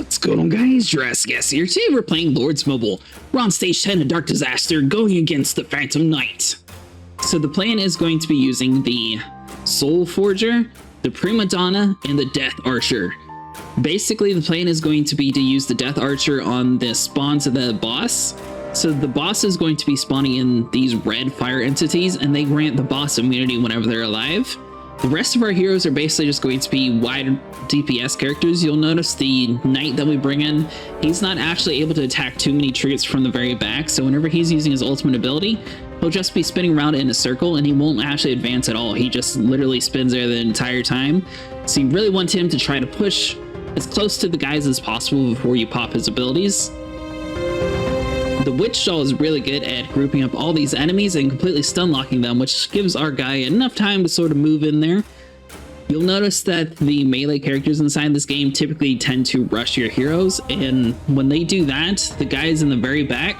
What's going on, guys? Jurassic here. Today we're playing Lords Mobile. We're on stage 10 of Dark Disaster going against the Phantom Knight. So the plan is going to be using the Soul Forger, the Prima Donna, and the Death Archer. Basically, the plan is going to be to use the Death Archer on the spawns of the boss. So the boss is going to be spawning in these red fire entities, and they grant the boss immunity whenever they're alive. The rest of our heroes are basically just going to be wide DPS characters. You'll notice the knight that we bring in, he's not actually able to attack too many targets from the very back, so whenever he's using his ultimate ability, he'll just be spinning around in a circle and he won't actually advance at all. He just literally spins there the entire time. So you really want him to try to push as close to the guys as possible before you pop his abilities. The Witch Doll is really good at grouping up all these enemies and completely stun locking them, which gives our guy enough time to sort of move in there. You'll notice that the melee characters inside this game typically tend to rush your heroes, and when they do that, the guys in the very back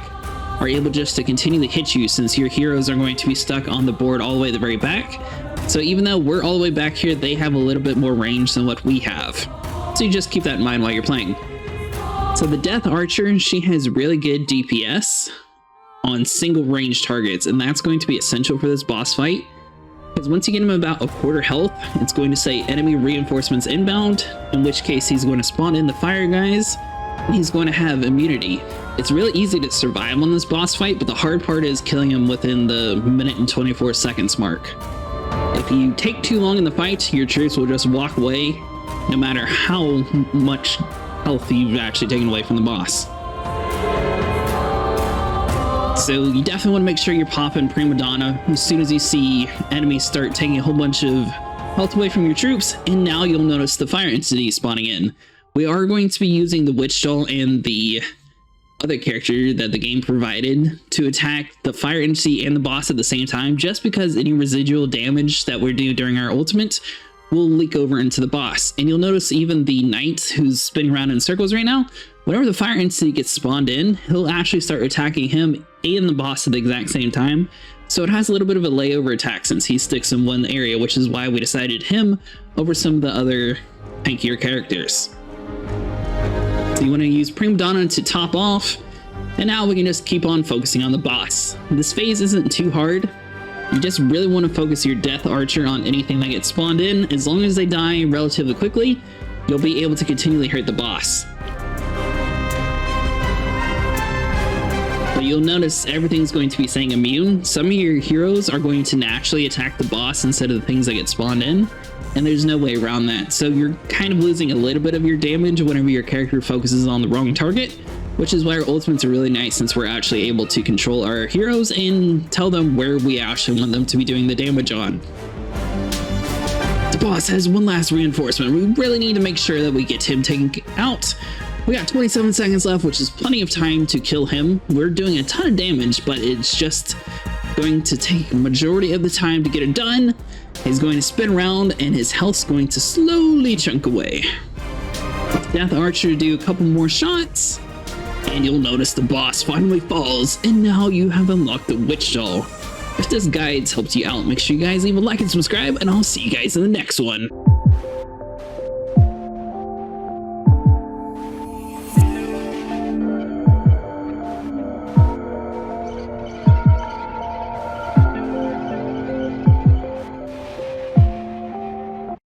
are able just to continually hit you since your heroes are going to be stuck on the board all the way to the very back. So even though we're all the way back here, they have a little bit more range than what we have. So you just keep that in mind while you're playing. So the Death Archer, she has really good DPS on single range targets, and that's going to be essential for this boss fight. Because once you get him about a quarter health, it's going to say enemy reinforcements inbound, in which case he's going to spawn in the fire guys, and he's going to have immunity. It's really easy to survive on this boss fight, but the hard part is killing him within the minute and 24 seconds mark. If you take too long in the fight, your troops will just walk away, no matter how much health you've actually taken away from the boss. So you definitely want to make sure you're popping Prima Donna as soon as you see enemies start taking a whole bunch of health away from your troops, and now you'll notice the fire entity spawning in. We are going to be using the Witch Doll and the other character that the game provided to attack the fire entity and the boss at the same time, just because any residual damage that we're doing during our ultimate will leak over into the boss. And you'll notice even the knight who's spinning around in circles right now, whenever the fire entity gets spawned in, he'll actually start attacking him and the boss at the exact same time. So it has a little bit of a layover attack since he sticks in one area, which is why we decided him over some of the other tankier characters. So you want to use Prima Donna to top off, and now we can just keep on focusing on the boss. This phase isn't too hard. You just really want to focus your Death Archer on anything that gets spawned in. As long as they die relatively quickly, you'll be able to continually hurt the boss. But you'll notice everything's going to be saying immune. Some of your heroes are going to naturally attack the boss instead of the things that get spawned in, and there's no way around that. So you're kind of losing a little bit of your damage whenever your character focuses on the wrong target, which is why our ultimates are really nice since we're actually able to control our heroes and tell them where we actually want them to be doing the damage on. The boss has one last reinforcement. We really need to make sure that we get him taken out. We got 27 seconds left, which is plenty of time to kill him. We're doing a ton of damage, but it's just going to take a majority of the time to get it done. He's going to spin around and his health's going to slowly chunk away. Death Archer do a couple more shots, and you'll notice the boss finally falls, and now you have unlocked the Witch Doll. If this guide's helped you out, make sure you guys leave a like and subscribe, and I'll see you guys in the next one.